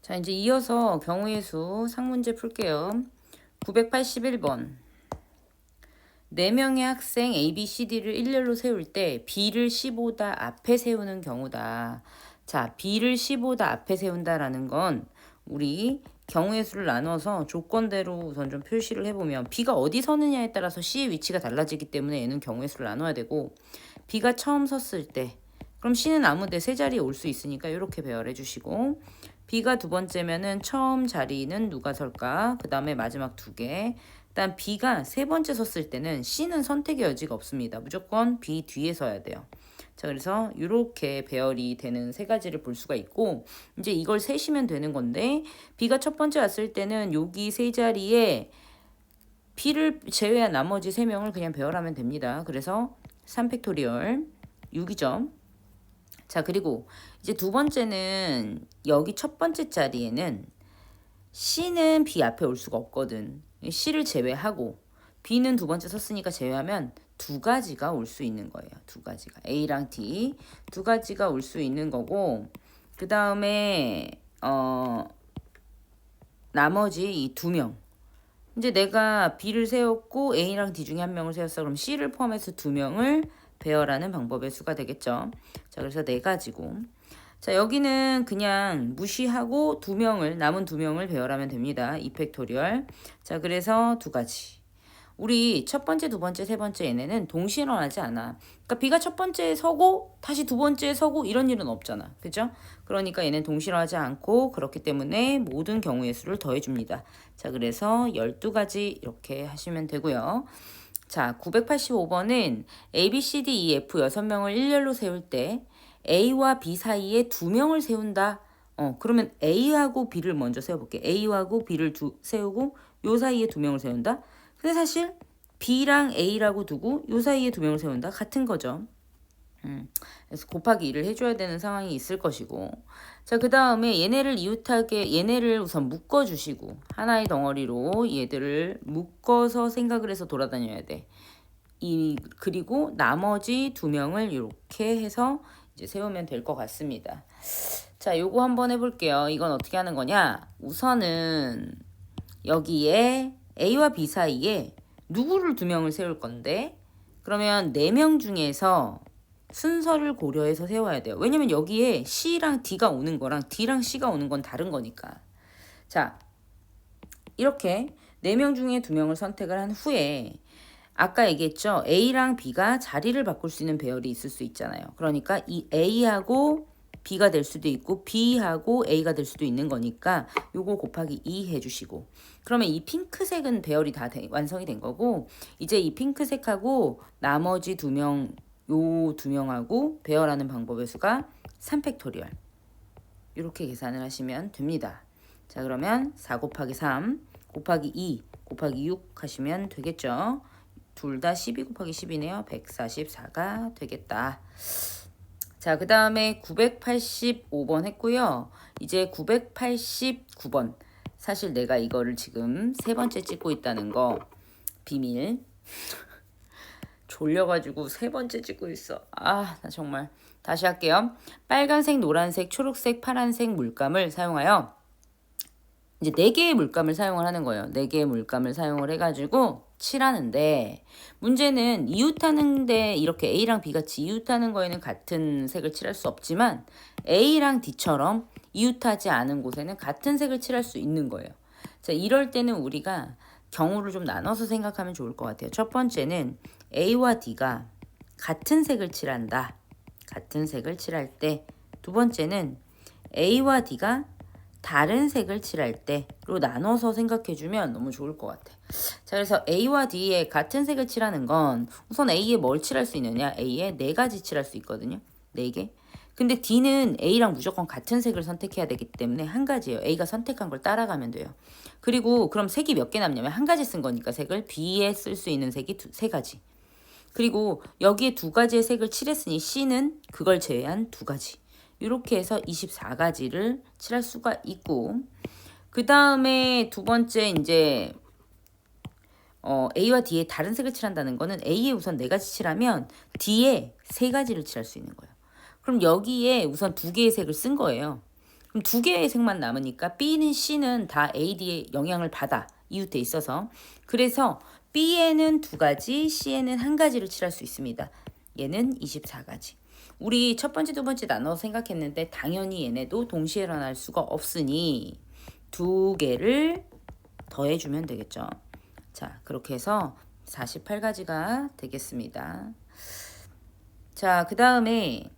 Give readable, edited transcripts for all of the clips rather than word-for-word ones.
자, 이제 이어서 경우의 수 상문제 풀게요. 981번. 4명의 학생 A, B, C, D를 일렬로 세울 때 B를 15다 앞에 세우는 경우다. 자, B를 15다 앞에 세운다라는 건 우리 경우의 수를 나눠서 조건대로 우선 좀 표시를 해보면 B가 어디 서느냐에 따라서 C의 위치가 달라지기 때문에 얘는 경우의 수를 나눠야 되고, B가 처음 섰을 때 그럼 C는 아무데 세 자리에 올 수 있으니까 이렇게 배열해 주시고, B가 두 번째면은 처음 자리는 누가 설까? 그 다음에 마지막 두 개. 일단 B가 세 번째 섰을 때는 C는 선택의 여지가 없습니다. 무조건 B 뒤에 서야 돼요. 자, 그래서 이렇게 배열이 되는 세 가지를 볼 수가 있고, 이제 이걸 세시면 되는 건데, B가 첫 번째 왔을 때는 여기 세 자리에 B를 제외한 나머지 세 명을 그냥 배열하면 됩니다. 그래서 3팩토리얼 6이죠. 자, 그리고 이제 두 번째는 여기 첫 번째 자리에는 C는 B 앞에 올 수가 없거든. C를 제외하고 B는 두 번째 섰으니까 제외하면 두 가지가 올 수 있는 거예요. 두 가지가. A랑 D 두 가지가 올 수 있는 거고, 그 다음에 나머지 이 두 명. 이제 내가 B를 세웠고 A랑 D 중에 한 명을 세웠어. 그럼 C를 포함해서 두 명을 배열하는 방법의 수가 되겠죠. 자, 그래서 네 가지고. 자, 여기는 그냥 무시하고 남은 두 명을 배열하면 됩니다. 2팩토리얼. 자, 그래서 두 가지. 우리 첫 번째, 두 번째, 세 번째 얘네는 동시에 일어나지 않아. 그러니까 B가 첫 번째에 서고 다시 두 번째에 서고 이런 일은 없잖아. 그죠? 그러니까 얘는 동시에 일어나지 않고, 그렇기 때문에 모든 경우의 수를 더해줍니다. 자, 그래서 12가지 이렇게 하시면 되고요. 자, 985번은 A, B, C, D, E, F 6명을 일렬로 세울 때 A와 B 사이에 두 명을 세운다. 그러면 A하고 B를 먼저 세워볼게. A하고 B를 세우고 요 사이에 두 명을 세운다. 근데 사실 B랑 A라고 두고 요 사이에 두 명을 세운다. 같은 거죠. 그래서 곱하기 2를 해줘야 되는 상황이 있을 것이고. 자, 그 다음에 얘네를 우선 묶어주시고, 하나의 덩어리로 얘들을 묶어서 생각을 해서 돌아다녀야 돼. 그리고 나머지 두 명을 이렇게 해서 이제 세우면 될 것 같습니다. 자, 요거 한번 해볼게요. 이건 어떻게 하는 거냐? 우선은 여기에 A와 B 사이에 누구를 두 명을 세울 건데, 그러면 4명 중에서 순서를 고려해서 세워야 돼요. 왜냐면 여기에 C랑 D가 오는 거랑 D랑 C가 오는 건 다른 거니까. 자, 이렇게 4명 중에 2명을 선택을 한 후에 아까 얘기했죠. A랑 B가 자리를 바꿀 수 있는 배열이 있을 수 있잖아요. 그러니까 이 A하고 B가 될 수도 있고 B하고 A가 될 수도 있는 거니까 요거 곱하기 2 해주시고, 그러면 이 핑크색은 배열이 다 완성이 된 거고, 이제 이 핑크색하고 나머지 요 두 명하고 배열하는 방법의 수가 3팩토리얼 이렇게 계산을 하시면 됩니다. 자, 그러면 4 곱하기 3 곱하기 2 곱하기 6 하시면 되겠죠. 둘 다 12 곱하기 10이네요. 144가 되겠다. 자, 그 다음에 985번 했고요. 이제 989번. 사실 내가 이거를 지금 세 번째 찍고 있다는 거 비밀. 졸려가지고 세 번째 찍고 있어. 나 정말. 다시 할게요. 빨간색, 노란색, 초록색, 파란색 물감을 사용하여 이제 4개의 물감을 사용을 하는 거예요. 4개의 물감을 사용을 해가지고 칠하는데, 문제는 이웃하는데 이렇게 A랑 B 같이 이웃하는 거에는 같은 색을 칠할 수 없지만 A랑 D처럼 이웃하지 않은 곳에는 같은 색을 칠할 수 있는 거예요. 자, 이럴 때는 우리가 경우를 좀 나눠서 생각하면 좋을 것 같아요. 첫 번째는 A와 D가 같은 색을 칠한다. 같은 색을 칠할 때. 두 번째는 A와 D가 다른 색을 칠할 때로 나눠서 생각해주면 너무 좋을 것 같아. 자, 그래서 A와 D에 같은 색을 칠하는 건 우선 A에 뭘 칠할 수 있느냐? A에 4가지 칠할 수 있거든요. 4개. 근데 D는 A랑 무조건 같은 색을 선택해야 되기 때문에 한 가지예요. A가 선택한 걸 따라가면 돼요. 그리고 그럼 색이 몇 개 남냐면 한 가지 쓴 거니까 색을 B에 쓸 수 있는 색이 3가지. 그리고 여기에 2가지의 색을 칠했으니 C는 그걸 제외한 2가지. 이렇게 해서 24가지를 칠할 수가 있고, 그 다음에 두 번째 이제 A와 D에 다른 색을 칠한다는 거는 A에 우선 4가지 칠하면 D에 3가지를 칠할 수 있는 거예요. 그럼 여기에 우선 2개의 색을 쓴 거예요. 그럼 두 개의 색만 남으니까 B는 C는 다 A, D의 영향을 받아. 이웃돼 있어서. 그래서 B에는 2가지, C에는 1가지를 칠할 수 있습니다. 얘는 24가지. 우리 첫 번째, 두 번째 나눠서 생각했는데 당연히 얘네도 동시에 일어날 수가 없으니 2개를 더해주면 되겠죠. 자, 그렇게 해서 48가지가 되겠습니다. 자, 그 다음에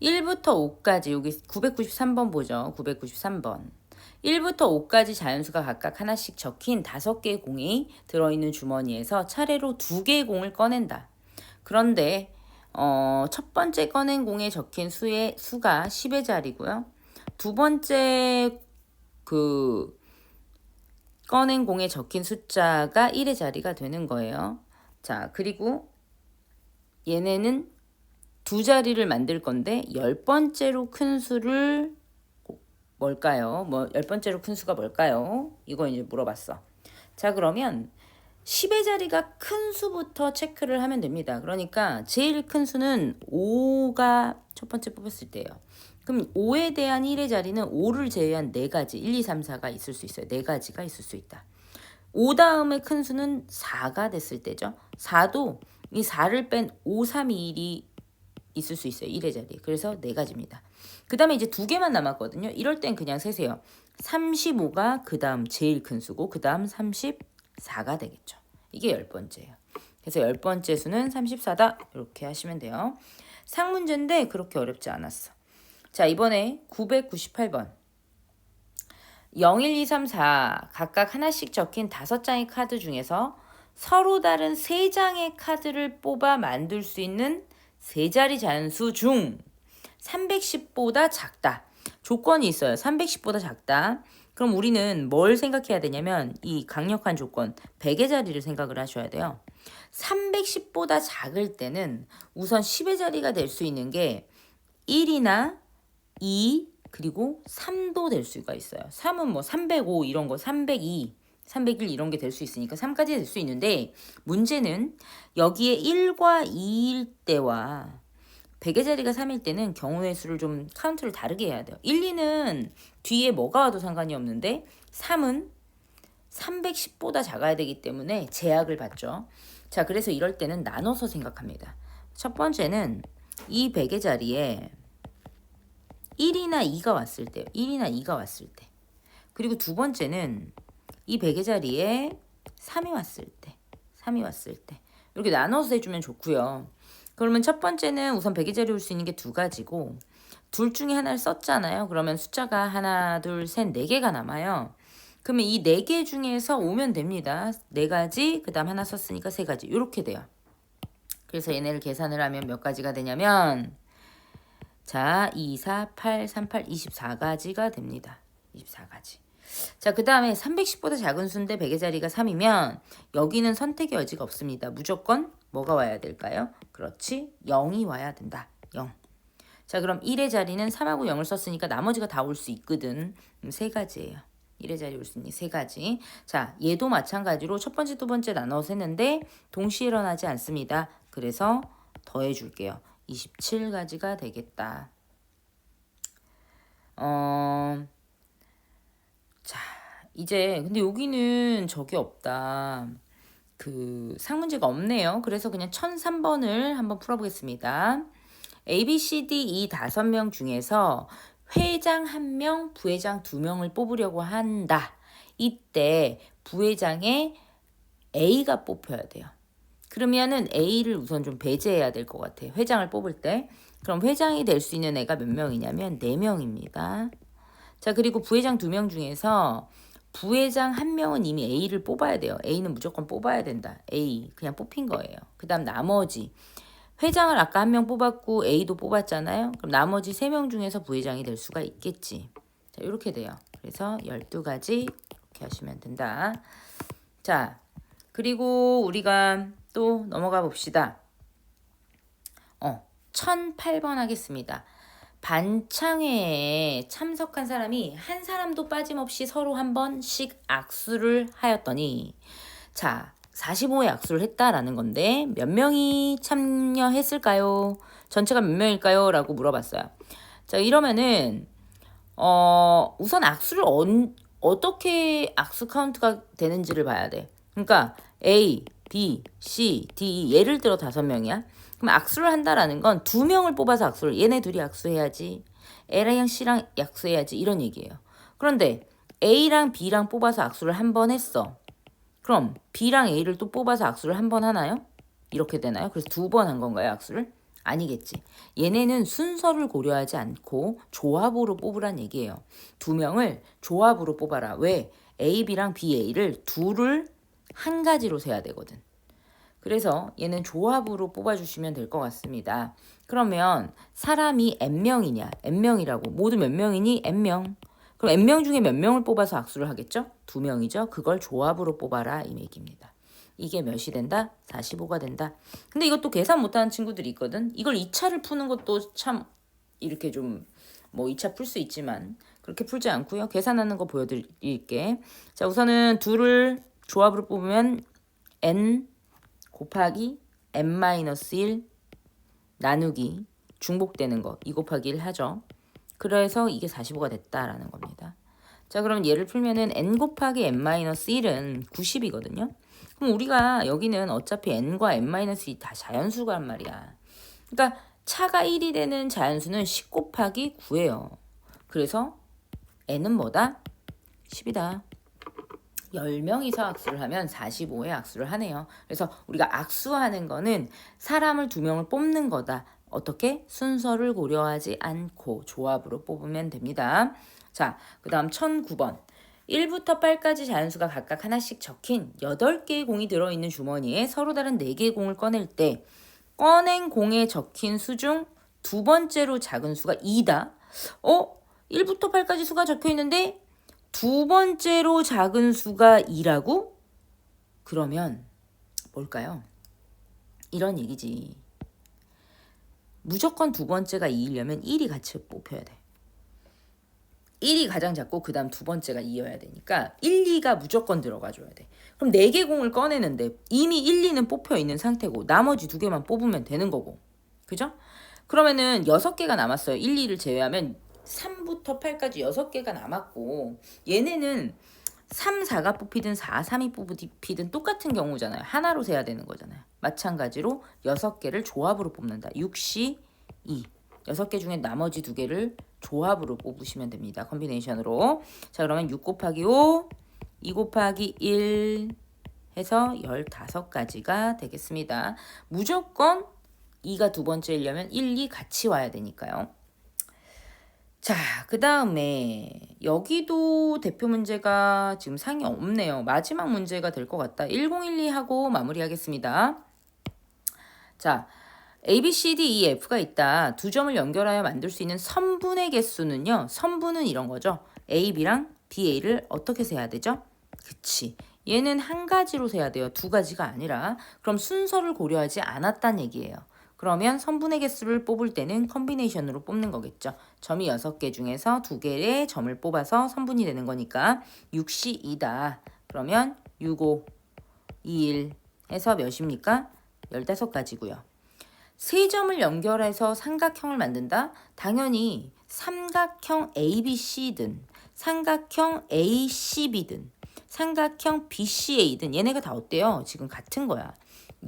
1부터 5까지 여기 993번 보죠. 993번. 1부터 5까지 자연수가 각각 하나씩 적힌 5개의 공이 들어있는 주머니에서 차례로 2개의 공을 꺼낸다. 그런데 첫 번째 꺼낸 공에 적힌 수가 10의 자리고요. 두 번째 꺼낸 공에 적힌 숫자가 1의 자리가 되는 거예요. 자, 그리고 얘네는 2자리를 만들 건데 10번째로 큰 수를 뭘까요? 10번째로 큰 수가 뭘까요? 이거 이제 물어봤어. 자, 그러면 10의 자리가 큰 수부터 체크를 하면 됩니다. 그러니까 제일 큰 수는 5가 첫 번째 뽑혔을 때예요. 그럼 5에 대한 1의 자리는 5를 제외한 4가지, 1, 2, 3, 4가 있을 수 있어요. 4가지가 있을 수 있다. 5 다음에 큰 수는 4가 됐을 때죠. 4도 이 4를 뺀 5, 3, 2, 1이 있을 수 있어요. 1의 자리. 그래서 4가지입니다. 그 다음에 이제 2개만 남았거든요. 이럴 땐 그냥 세세요. 35가 그 다음 제일 큰 수고 그 다음 34가 되겠죠. 이게 10번째예요. 그래서 10번째 수는 34다. 이렇게 하시면 돼요. 상문제인데 그렇게 어렵지 않았어. 자, 이번에 998번. 0, 1, 2, 3, 4 각각 하나씩 적힌 5장의 카드 중에서 서로 다른 3장의 카드를 뽑아 만들 수 있는 3자리 자연수 중 310보다 작다. 조건이 있어요. 310보다 작다. 그럼 우리는 뭘 생각해야 되냐면 이 강력한 조건 100의 자리를 생각을 하셔야 돼요. 310보다 작을 때는 우선 10의 자리가 될 수 있는 게 1이나 2 그리고 3도 될 수가 있어요. 3은 뭐 305 이런 거 302 301 이런 게 될 수 있으니까 3까지 될 수 있는데 문제는 여기에 1과 2일 때와 100의 자리가 3일 때는 경우의 수를 좀 카운트를 다르게 해야 돼요. 1, 2는 뒤에 뭐가 와도 상관이 없는데 3은 310보다 작아야 되기 때문에 제약을 받죠. 자, 그래서 이럴 때는 나눠서 생각합니다. 첫 번째는 이 100의 자리에 1이나 2가 왔을 때 1이나 2가 왔을 때 그리고 두 번째는 이 100의 자리에 3이 왔을 때 3이 왔을 때 이렇게 나눠서 해주면 좋고요. 그러면 첫 번째는 우선 100의 자리 올 수 있는 게 2가지고 둘 중에 하나를 썼잖아요. 그러면 숫자가 하나, 둘, 셋, 4개가 남아요. 그러면 이 4개 중에서 오면 됩니다. 4가지, 그 다음 하나 썼으니까 3가지 이렇게 돼요. 그래서 얘네를 계산을 하면 몇 가지가 되냐면 자, 2, 4, 8, 3, 8, 24가지가 됩니다. 24가지. 자, 그 다음에 310보다 작은 수인데 100의 자리가 3이면 여기는 선택의 여지가 없습니다. 무조건 뭐가 와야 될까요? 그렇지, 0이 와야 된다. 0. 자, 그럼 1의 자리는 3하고 0을 썼으니까 나머지가 다 올 수 있거든. 3가지예요. 1의 자리 올 수 있는 3가지. 자, 얘도 마찬가지로 첫 번째, 두 번째 나눠서 했는데 동시에 일어나지 않습니다. 그래서 더해줄게요. 27가지가 되겠다. 자, 이제 근데 여기는 저게 없다. 그 상문제가 없네요. 그래서 그냥 1003번을 한번 풀어보겠습니다. A, B, C, D 이 5명 중에서 회장 1명, 부회장 2명을 뽑으려고 한다. 이때 부회장에 A가 뽑혀야 돼요. 그러면은 A를 우선 좀 배제해야 될 것 같아요. 회장을 뽑을 때. 그럼 회장이 될 수 있는 애가 몇 명이냐면 4명입니다. 자, 그리고 부회장 2명 중에서 부회장 1명은 이미 A를 뽑아야 돼요. A는 무조건 뽑아야 된다. A 그냥 뽑힌 거예요. 그 다음 나머지 회장을 아까 1명 뽑았고 A도 뽑았잖아요. 그럼 나머지 3명 중에서 부회장이 될 수가 있겠지. 자, 이렇게 돼요. 그래서 12가지 이렇게 하시면 된다. 자, 그리고 우리가 또 넘어가 봅시다. 1008번 하겠습니다. 반창회에 참석한 사람이 한 사람도 빠짐없이 서로 한 번씩 악수를 하였더니 자, 45회 악수를 했다라는 건데 몇 명이 참여했을까요? 전체가 몇 명일까요? 라고 물어봤어요. 자, 이러면은 우선 악수를 어떻게 악수 카운트가 되는지를 봐야 돼. 그러니까 A, B, C, D 예를 들어 5명이야. 그럼 악수를 한다라는 건 2명을 뽑아서 악수를 얘네 둘이 악수해야지. L랑 C랑 악수해야지 이런 얘기예요. 그런데 A랑 B랑 뽑아서 악수를 한 번 했어. 그럼 B랑 A를 또 뽑아서 악수를 한 번 하나요? 이렇게 되나요? 그래서 2번 한 건가요, 악수를? 아니겠지. 얘네는 순서를 고려하지 않고 조합으로 뽑으란 얘기예요. 2명을 조합으로 뽑아라. 왜? A, B랑 B, A를 둘을 한 가지로 세야 되거든. 그래서 얘는 조합으로 뽑아주시면 될 것 같습니다. 그러면 사람이 N명이냐? N명이라고. 모두 몇 명이니? N명. 그럼 N명 중에 몇 명을 뽑아서 악수를 하겠죠? 2명이죠. 그걸 조합으로 뽑아라 이 얘기입니다. 이게 몇이 된다? 45가 된다. 근데 이것도 계산 못하는 친구들이 있거든. 이걸 2차를 푸는 것도 참 이렇게 좀 뭐 2차 풀 수 있지만 그렇게 풀지 않고요. 계산하는 거 보여드릴게. 자, 우선은 둘을 조합으로 뽑으면 n 곱하기 n-1 나누기 중복되는 거 2 곱하기 1 하죠. 그래서 이게 45가 됐다라는 겁니다. 자, 그럼 얘를 풀면은 n 곱하기 n-1은 90이거든요. 그럼 우리가 여기는 어차피 n과 n-2이 다 자연수란 말이야. 그러니까 차가 1이 되는 자연수는 10 곱하기 9예요. 그래서 n은 뭐다? 10이다. 10명이서 악수를 하면 45의 악수를 하네요. 그래서 우리가 악수하는 거는 사람을 2명을 뽑는 거다. 어떻게? 순서를 고려하지 않고 조합으로 뽑으면 됩니다. 자, 그 다음 1009번. 1부터 8까지 자연수가 각각 하나씩 적힌 8개의 공이 들어있는 주머니에 서로 다른 4개의 공을 꺼낼 때 꺼낸 공에 적힌 수 중 2번째로 작은 수가 2다. 1부터 8까지 수가 적혀 있는데 2번째로 작은 수가 2라고? 그러면 뭘까요? 이런 얘기지. 무조건 2번째가 2이려면 1이 같이 뽑혀야 돼. 1이 가장 작고 그 다음 2번째가 2여야 되니까 1, 2가 무조건 들어가줘야 돼. 그럼 4개 공을 꺼내는데 이미 1, 2는 뽑혀있는 상태고 나머지 2개만 뽑으면 되는 거고. 그죠? 그러면은 6개가 남았어요. 1, 2를 제외하면 3부터 8까지 6개가 남았고 얘네는 3, 4가 뽑히든 4, 3이 뽑히든 똑같은 경우잖아요. 하나로 세야 되는 거잖아요. 마찬가지로 6개를 조합으로 뽑는다. 6시 2. 6개 중에 나머지 2개를 조합으로 뽑으시면 됩니다. 컨비네이션으로. 자, 그러면 6 곱하기 5, 2 곱하기 1 해서 15가지가 되겠습니다. 무조건 2가 2번째이려면 1, 2 같이 와야 되니까요. 자, 그 다음에 여기도 대표 문제가 지금 상이 없네요. 마지막 문제가 될 것 같다. 1012 하고 마무리하겠습니다. 자, A, B, C, D, E, F가 있다. 2점을 연결하여 만들 수 있는 선분의 개수는요. 선분은 이런 거죠. A, B랑 B, A를 어떻게 세야 되죠? 그치. 얘는 한 가지로 세야 돼요. 2가지가 아니라. 그럼 순서를 고려하지 않았단 얘기예요. 그러면 선분의 개수를 뽑을 때는 컨비네이션으로 뽑는 거겠죠. 점이 6개 중에서 2개의 점을 뽑아서 선분이 되는 거니까 6시 2다. 그러면 6, 5, 2, 1 해서 몇입니까? 15가지고요. 3점을 연결해서 삼각형을 만든다? 당연히 삼각형 ABC든 삼각형 ACB든 삼각형 BCA든 얘네가 다 어때요? 지금 같은 거야.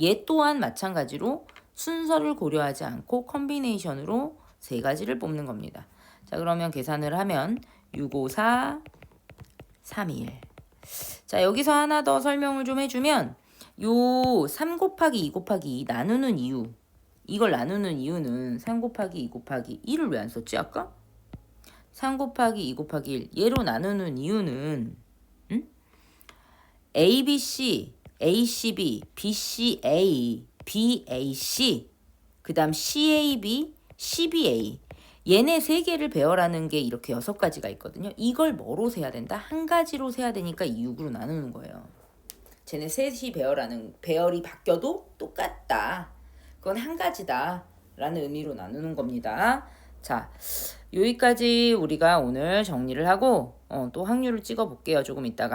얘 또한 마찬가지로 순서를 고려하지 않고 컨비네이션으로 3가지를 뽑는 겁니다. 자, 그러면 계산을 하면 654, 321. 자, 여기서 하나 더 설명을 좀 해주면 요 3 곱하기 2 곱하기 2 나누는 이유, 이걸 나누는 이유는 3 곱하기 2 곱하기 1을 왜 안 썼지 아까? 3 곱하기 2 곱하기 1 얘로 나누는 이유는 ABC, ACB, BCA, BAC, 그 다음 CAB, CBA 얘네 3개를 배열하는 게 이렇게 6가지가 있거든요. 이걸 뭐로 세야 된다? 한 가지로 세야 되니까 이 6으로 나누는 거예요. 쟤네 셋이 배열이 바뀌어도 똑같다. 그건 한 가지다 라는 의미로 나누는 겁니다. 자, 여기까지 우리가 오늘 정리를 하고 또 확률을 찍어 볼게요. 조금 이따가.